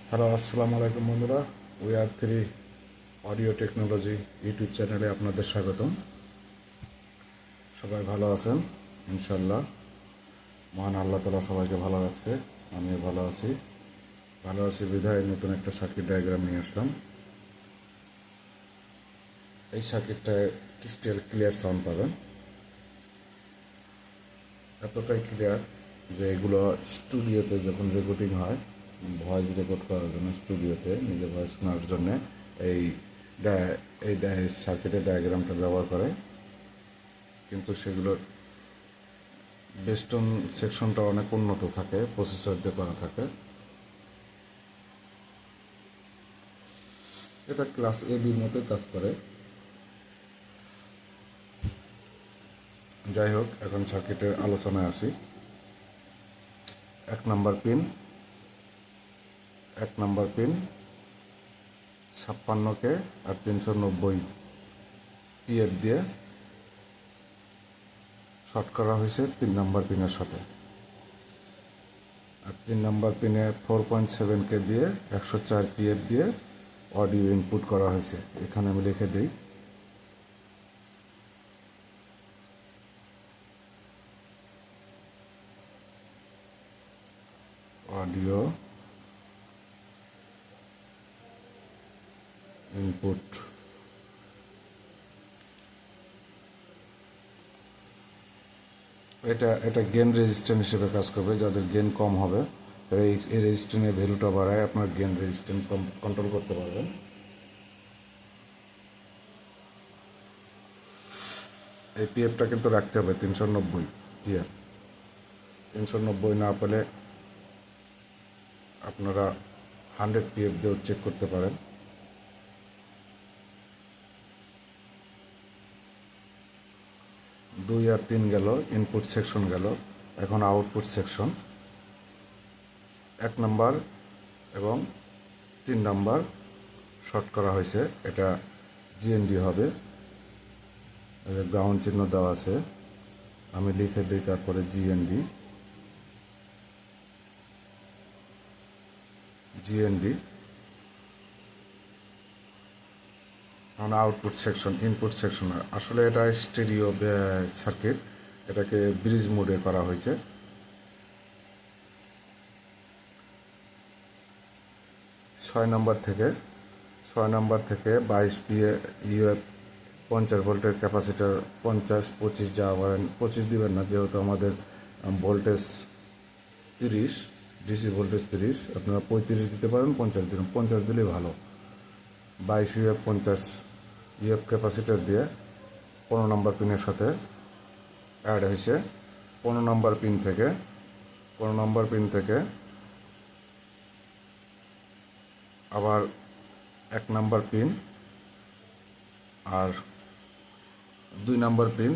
Hello, আসসালামু আলাইকুম বন্ধুরা। We are three audio technology YouTube চ্যানেলে আপনাদের স্বাগতম। সবাই ভালো আছেন ইনশাল্লাহ। মহান আল্লাহ তালা সবাইকে ভালো রাখছে, আমিও ভালো আছি বিধায় নতুন একটা সার্কিট ডায়াগ্রাম নিয়ে আসলাম। এই সার্কিটটায় ক্রিস্টাল ক্লিয়ার সাউন্ড পাবেন, এতটাই ক্লিয়ার যে এগুলো স্টুডিওতে যখন রেকর্ডিং হয়, ভয়েস রেকর্ড করার জন্য স্টুডিওতে নিজের ভয়েস শোনার জন্য এই এই সার্কিটের ডায়াগ্রামটা ব্যবহার করে। কিন্তু সেগুলোর বেস্টন সেকশনটা অনেক উন্নত থাকে, প্রসেসর দিয়ে করা থাকে। এটা ক্লাস এ বির মতোই কাজ করে। যাই হোক, এখন সার্কিটের আলোচনায় আসি। এক নাম্বার পিন 56K আর 390 পিএফ দিয়ে শর্ট করা হয়েছে 3 নাম্বার পিনের সাথে। আর 3 নাম্বার পিনে 4.7K দিয়ে 104 পিএফ দিয়ে অডিও ইনপুট করা হয়েছে। এখানে আমি লিখে দিই অডিও ইনপুট। এটা গেন রেজিস্ট্যান্স হিসেবে কাজ করবে। যাদের গেন কম হবে এই রেজিস্ট্যান্সের ভ্যালুটা বাড়ায় আপনার গেন রেজিস্ট্যান্স কন্ট্রোল করতে পারবেন। এই পিএফটা কিন্তু রাখতে হবে 390 পিএফ। 390 না পেলে আপনারা 100 পিএফ দিয়েও চেক করতে পারেন। দুই আর 3 গেল, ইনপুট সেকশন গেল। এখন আউটপুট সেকশন। 1 নাম্বার এবং 3 নাম্বার শর্ট করা হয়েছে। এটা জিএনডি হবে, গ্রাউন্ড চিহ্ন দেওয়া আছে, আমি লিখে দিই তারপরে জিএনডি। এখন আউটপুট সেকশন, ইনপুট সেকশন। আসলে এটা স্টেরিও সার্কিট, এটাকে ব্রিজ মোডে করা হয়েছে। 6 নাম্বার থেকে 22 ইউএফ 50 ভোল্টের ক্যাপাসিটার, 50-25 যা পারেন, 25 দিবেন না যেহেতু আমাদের ভোল্টেজ 30, ডিসি ভোল্টেজ 30। আপনারা 35 দিতে পারেন, 50 দিন, 50 দিলেই ভালো। 22 ইউএফ 50 ইউএফ ক্যাপাসিটার দিয়ে 15 নাম্বার পিনের সাথে অ্যাড হয়েছে। 15 নাম্বার পিন থেকে আবার 1 নাম্বার পিন আর 2 নাম্বার পিন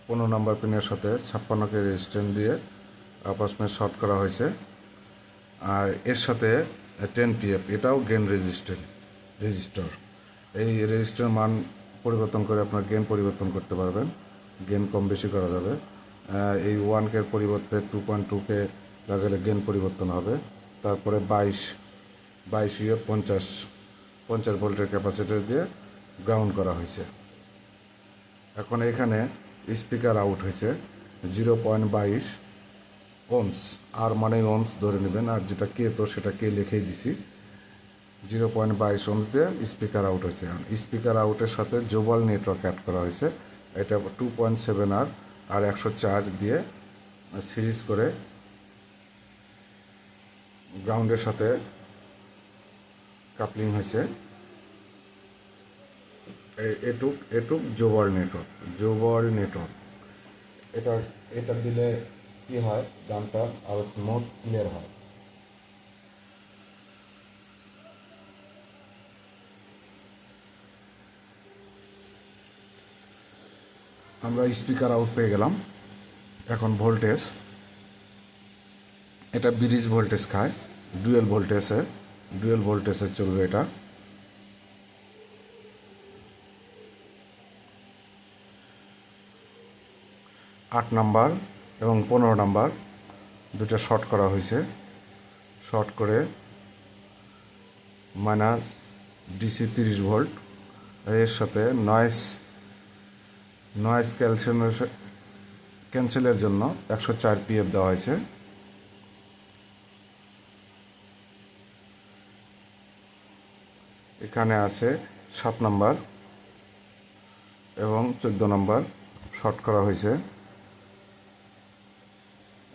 15 নাম্বার পিনের সাথে 56K রেজিস্ট্যান্স দিয়ে আপস মে শর্ট করা হয়েছে। আর এর সাথে 10 পিএফ, এটাও গেন রেজিস্টার। এই রেজিস্টার মান পরিবর্তন করে আপনার গেন পরিবর্তন করতে পারবেন, গেন কম বেশি করা যাবে। এই 1K পরিবর্তে 2.2K লাগালে গেন পরিবর্তন হবে। তারপরে 22 ইউএফ 50 ভোল্টের ক্যাপাসিটার দিয়ে গ্রাউন্ড করা হয়েছে। এখন এখানে স্পিকার আউট হয়েছে 0.22 ওমস। আর মানে ওমস ধরে নেবেন, আর যেটা কে তো সেটা কে লিখেই দিছি। 0.22 ওমস দিয়ে স্পিকার আউট হয়েছে। স্পিকার আউটের সাথে জোবাল নেটওয়ার্ক অ্যাড করা হয়েছে। এটা 2.7 আর 104 দিয়ে সিরিজ করে গ্রাউন্ডের সাথে কাপলিং হয়েছে। এটুক জোবাল নেটওয়ার্ক। এটা দিলে কি হয়, গানটা আরো স্মুথ ক্লিয়ার হয়। আমরা স্পিকার আউট পেয়ে গেলাম। এখন ভোল্টেজ, এটা ব্রিজ ভোল্টেজ খায়, ডুয়েল ভোল্টেজে চলবে এটা। 8 নাম্বার এবং 15 নাম্বার দুটো শর্ট করা হয়েছে। শর্ট করে মাইনাস ডিসি 30 ভোল্ট। এর সাথে নয়েজ ক্যান্সেলের জন্য 104 পিএফ দেওয়া হয়েছে। এখানে আছে 7 নম্বর এবং 14 নম্বর শর্ট করা হয়েছে।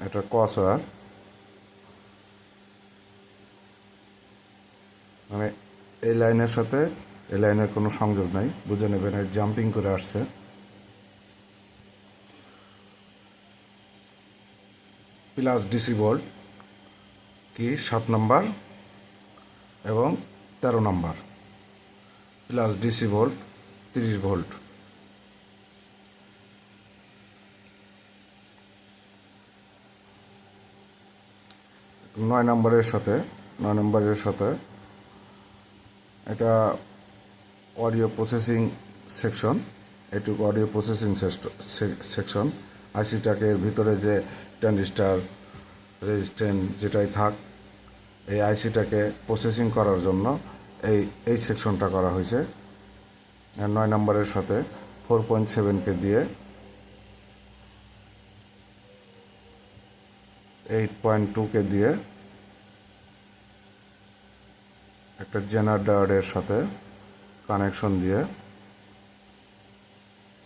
এটা ক্রস ওয়্যার, মানে এই লাইনের সাথে এই লাইনের কোনো সংযোগ নাই, বুঝে নেবেন জাম্পিং করে আসছে। প্লাস ডিসি ভোল্ট কি 7 নম্বর এবং 13 নম্বর, প্লাস ডিসি ভোল্ট 30 ভোল্ট। নয় নম্বরের সাথে এটা অডিও প্রসেসিং সেকশন, এটুকু অডিও প্রসেসিং সেকশন। আইসিটাকে এর ভিতরে যে ট্রানজিস্টার রেজিস্ট্যান্স যেটাই থাক, এই আইসিটাকে প্রসেসিং করার জন্য এই সেকশনটা করা হয়েছে। 9 নম্বরের সাথে 4.7 দিয়ে 8.2 দিয়ে একটা জেনারেটরের সাথে কানেকশন দিয়ে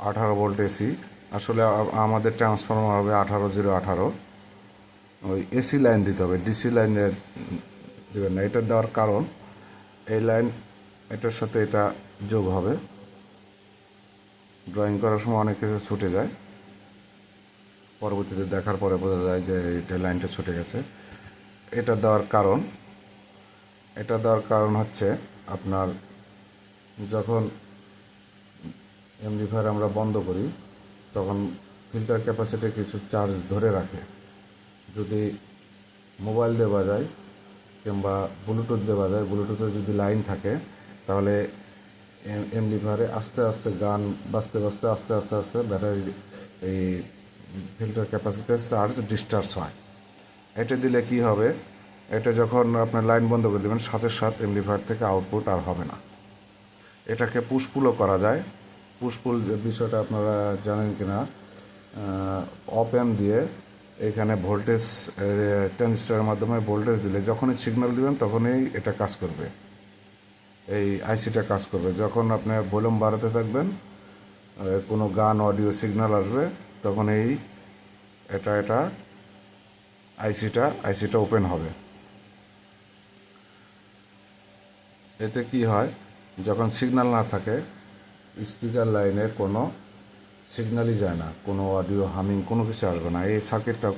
18 ভোল্ট এসি। আসলে আমাদের ট্রান্সফরমার হবে 18018, ওই এসি লাইন দিতে হবে, ডিসি লাইন দেবেন না। এটা দেওয়ার কারণ এই লাইন এটার সাথে এটা যোগ হবে, ড্রয়িং করার সময় অনেক কিছু ছুটে যায়, পরবর্তীতে দেখার পরে বোঝা যায় যে এটা লাইনটা ছুটে গেছে। এটা দেওয়ার কারণ হচ্ছে আপনার যখন এমপ্লিফায়ার আমরা বন্ধ করি তখন ফিল্টার ক্যাপাসিটি কিছু চার্জ ধরে রাখে। যদি মোবাইল দিয়ে বাজায় কিংবা ব্লুটুথ দিয়ে বাজায়, ব্লুটুথে যদি লাইন থাকে তাহলে এমপ্লিফায়ারে আস্তে আস্তে গান বাজতে আস্তে ব্যাটারি এই ফিল্টার ক্যাপাসিটির চার্জ ডিসচার্জ হয়। এটা দিলে কি হবে, এটা যখন আপনার লাইন বন্ধ করে দেবেন সাথে সাথে এমপ্লিফায়ার থেকে আউটপুট আর হবে না। এটাকে পুশপুলও করা যায়। পুশপুল বিষয়টা আপনারা জানেন কিনা, অপ অ্যাম্প দিয়ে এখানে ভোল্টেজ ট্রানজিস্টরের মাধ্যমে ভোল্টেজ দিলে যখনই সিগন্যাল দিবেন তখনই এটা কাজ করবে, এই আইসিটা কাজ করবে। যখন আপনি ভলিউম বাড়াতে থাকবেন, কোনো গান অডিও সিগন্যাল আসবে, তখন এটা আইসিটা ওপেন হবে। এতে কি হয়, যখন সিগন্যাল না থাকে স্পিকার লাইনে কোনো সিগন্যালই যায় না, কোনো অডিও হামিং কোনো কিছু আসবে না। এই সার্কিটটা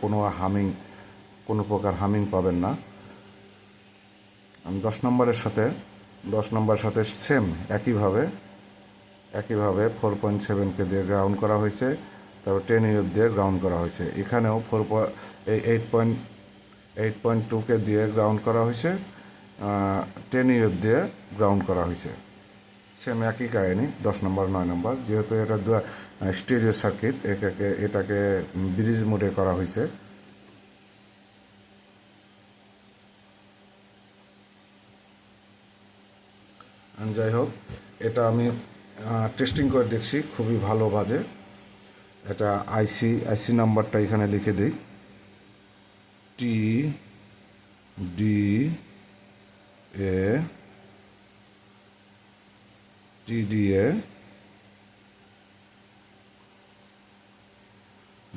কোনো প্রকার হামিং পাবেন না। 10 নম্বরের সাথে সেম একইভাবে 4.7 দিয়ে গ্রাউন্ড করা হয়েছে, তারপর 10 ইউএফ দিয়ে গ্রাউন্ড করা হয়েছে। এখানেও 8.2 দিয়ে গ্রাউন্ড করা হয়েছে, 10 ইউএফ দিয়ে গ্রাউন্ড করা হয়েছে। সেম একই কাহিনি 10 নম্বর 9 নম্বর। যেহেতু এটা স্টেরিও সার্কিট, এটাকে ব্রিজ মোডে করা হয়েছে। যাই হোক, এটা আমি টেস্টিং করে দেখছি, খুবই ভালো বাজে। এটা আইসি নাম্বারটা এখানে লিখে দিই, TDA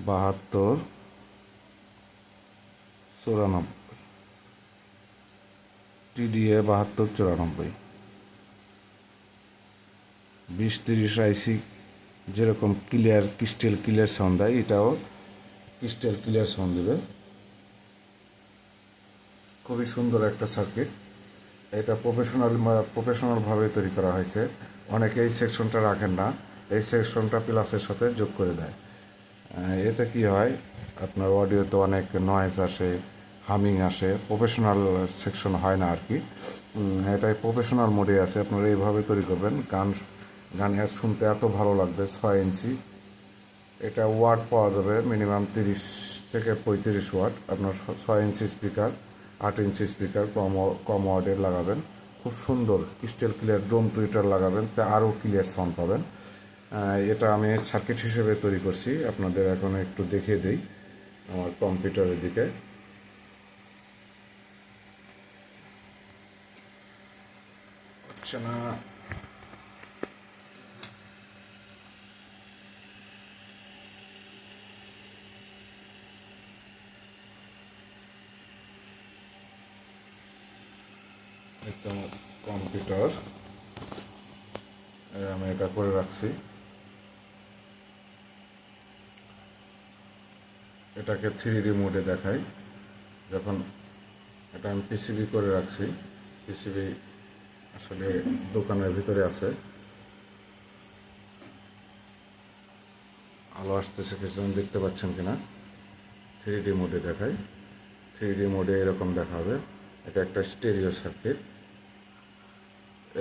7294, TDA 7294। 2030 আইসি যেরকম ক্রিস্টাল ক্লিয়ার সাউন্ড দেয়, এটাও ক্রিস্টাল ক্লিয়ার সাউন্ড দেবে। খুবই সুন্দর একটা সার্কিট। এটা প্রফেশনালভাবে তৈরি করা হয়েছে। অনেকে এই সেকশনটা রাখেন না, এই সেকশনটা প্লাসের সাথে যোগ করে দেয়। এতে কি হয়, আপনার অডিওতে অনেক নয়েজ আসে, হামিং আসে, প্রফেশনাল সেকশন হয় না আর কি। এটাই প্রফেশনাল মোডে আছে। আপনারা এইভাবে তৈরি করবেন, গান শুনতে এত ভালো লাগবে। 6 ইঞ্চি, এটা ওয়াট পাওয়া যাবে মিনিমাম 30 থেকে 35 ওয়াট। আপনার 6 ইঞ্চি স্পিকার, 8 ইঞ্চি স্পিকার কম ওয়াটের লাগাবেন, খুব সুন্দর ক্রিস্টাল ক্লিয়ার ডোম টুইটার লাগাবেন, তা আরও ক্লিয়ার সাউন্ড পাবেন। এটা আমি সার্কিট হিসেবে তৈরি করছি, আপনাদের এখন একটু দেখিয়ে দিই আমার কম্পিউটারের দিকে। হচ্ছে না, একদম কম্পিউটার আমি এটা করে রাখছি। এটাকে 3D মোডে দেখাই। যখন এটা আমি পিসিবি করে রাখছি, পিসিবি আসলে দোকানের ভিতরে আছে। আলো আসতেছে কিছু দেখতে পাচ্ছেন কিনা, 3D মোডে দেখাই। 3D মোডে এরকম দেখা হবে। এটা একটা স্টেরিও সার্কিট,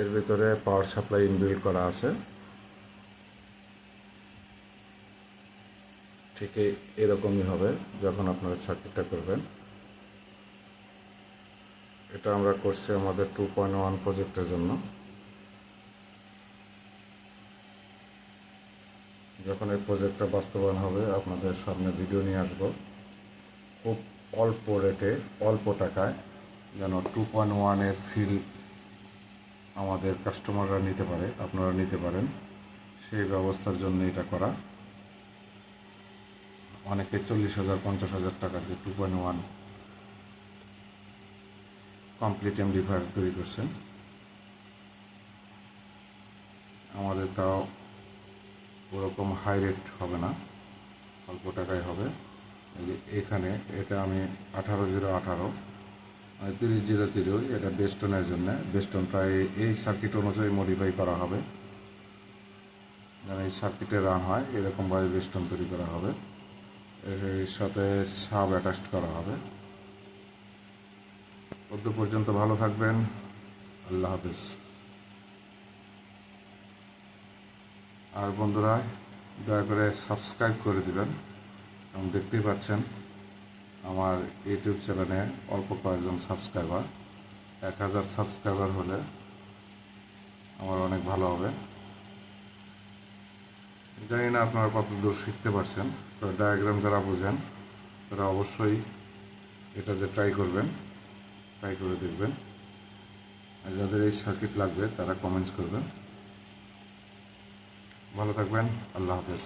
এর ভিতরে পাওয়ার সাপ্লাই ইনবিল্ড করা আছে। ঠিক এরকমই হবে যখন আপনারা সার্কিটটা করবেন। এটা আমরা করছি আমাদের 2.1 প্রজেক্টের জন্য। যখন এই প্রজেক্টটা বাস্তবায়ন হবে আপনাদের সামনে ভিডিও নিয়ে আসব, খুব অল্প রেটে অল্প টাকায় যেন 2.1-এর ফিল আমাদের কাস্টমাররা নিতে পারে, আপনারা নিতে পারেন, সেই ব্যবস্থার জন্য এটা করা। অনেকে 40,000 50,000 টাকা দিয়ে 2.1 কমপ্লিট এমপ্লিফায়ার তৈরি করছেন। আমাদেরটাও ওরকম হাই রেট হবে না, অল্প টাকায় হবে। এখানে এটা আমি 18,018 30,030, এটা বেস্টনের জন্য। বেস্টনটা এই সার্কিট অনুযায়ী মডিফাই করা হবে, যেন এই সার্কিটে রান হয় এরকমভাবে বেস্টন তৈরি করা হবে। এর সাথে সাব অ্যাটাচড করা হবে। অদ্য পর্যন্ত ভালো থাকবেন, আল্লাহ হাফেজ। আর বন্ধুরা দয়া করে সাবস্ক্রাইব করে দিবেন, এবং দেখতেই পাচ্ছেন আমার ইউটিউব চ্যানেলে অল্প কয়েকজন সাবস্ক্রাইবার। 1000 সাবস্ক্রাইবার হলে আমার অনেক ভালো হবে। জানি না আপনারা কত দূর শিখতে পারছেন, তো ডায়াগ্রাম যারা বোঝেন তারা অবশ্যই এটাতে ট্রাই করবেন, ট্রাই করে দেখবেন। আর যাদের এই সার্কিট লাগবে তারা কমেন্টস করবেন। ভালো থাকবেন, আল্লাহ হাফেজ।